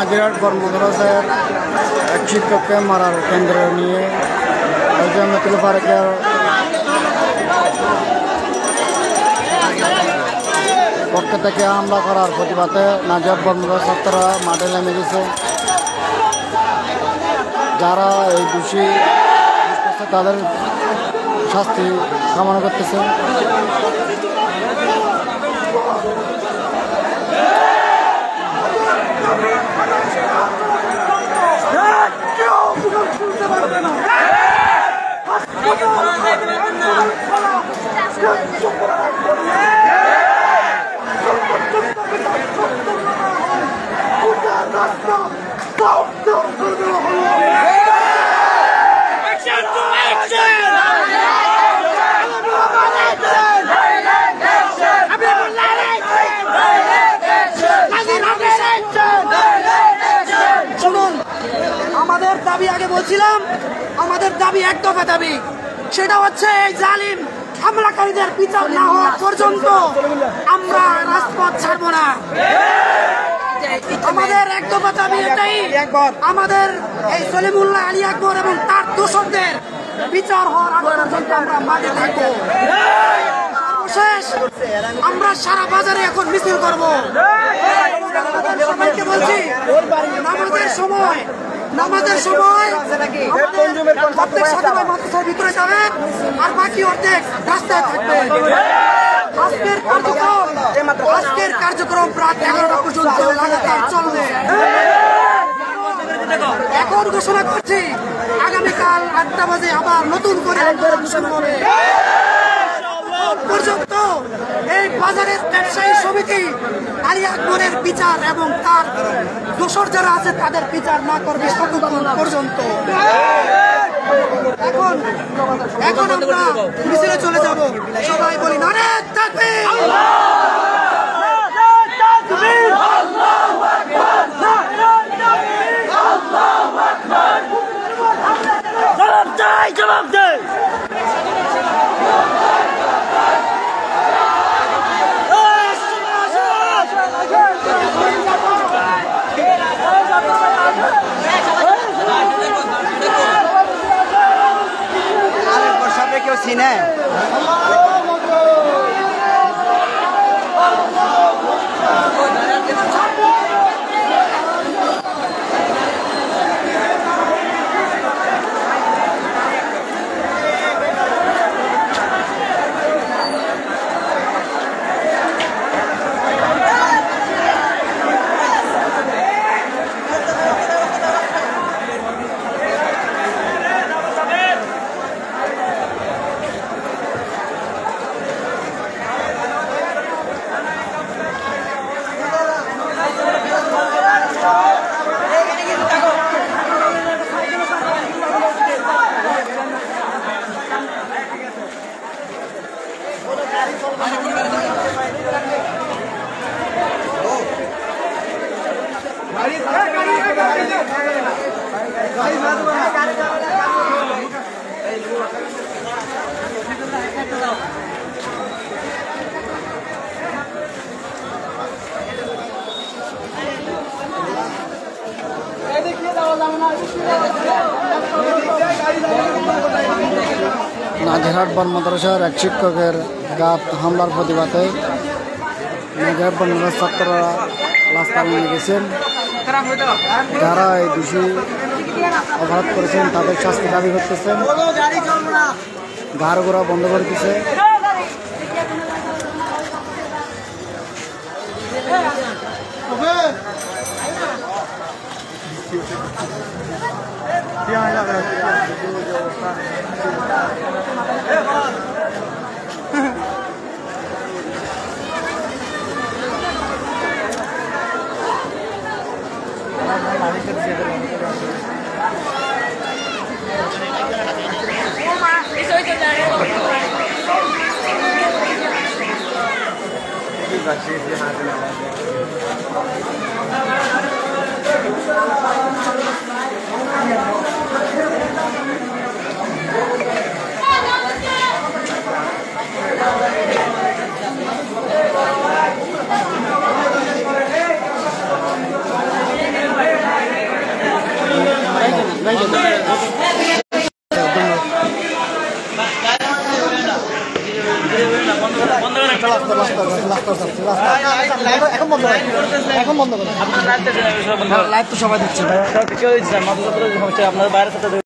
নাজিরহাট বর্মদ্রাসার এক শিক্ষককে মারার কেন্দ্র নিয়ে মিতুল ফারুকের পক্ষ থেকে হামলা করার প্রতিবাদে নাজিরহাট বর্মদ্রাসা ছাত্ররা মাঠে নেমে গেছে। যারা এই দোষী তাদের শাস্তি কামনা করতেছে। শুনুন, আমাদের দাবি আগে বলছিলাম, আমাদের দাবি এক দফা দাবি, সেটা হচ্ছে এই জালিম হামলাকারীদের বিচার না হওয়া পর্যন্ত আমরা রাজপথ ছাড়বো না। আমাদের এক দফা দাবি এটাই, আমাদের এই সলিমুল্লাহ আলী আকবর এবং তার দোষরদের বিচার হওয়ার আগ পর্যন্ত আমরা মাঠে থাকবো। সর্বশেষ আমরা সারা বাজারে এখন মিছিল করবো। সবাইকে বলছি, নামাজের সময় প্রত্যেক সাথে মাদ্রাসার ভিতরে যাবেন, আর বাকি অর্ধেক রাস্তায় থাকবেন। আজকের কার্যক্রম রাত 11টা পর্যন্ত লাগাতার চলবে। এখন ঘোষণা করছি, আগামীকাল 8টা বাজে আবার নতুন করে আন্দোলন শুরু হবে। পর্যন্ত এই বাজারের ব্যবসায়ী সমিতি আলী আকবরের বিচার এবং তার দোষর যারা আছে তাদের বিচার না করবে ততক্ষণ পর্যন্ত। এখন আমরা মিছিলে চলে যাব। সবাই বলি নারে তাকবীর, জবাব দেয়। কেউ চিনে নাজিরহাট বর্মদ্রাসার এক শিক্ষকের গাত হামলার প্রতিবাদে নাজিরহাট বর্মদ্রাসার ছাত্ররা রাস্তায় নেমে গেছেন। যারা এই দোষী অপরাধ করেছেন তাদের শাস্তি দাবি করতেছেন। গাড় ঘোড়া বন্ধ করে দিচ্ছে। এখন বন্ধ করে লাইভ তো সবাই দেখছে আপনার বাইরের সাথে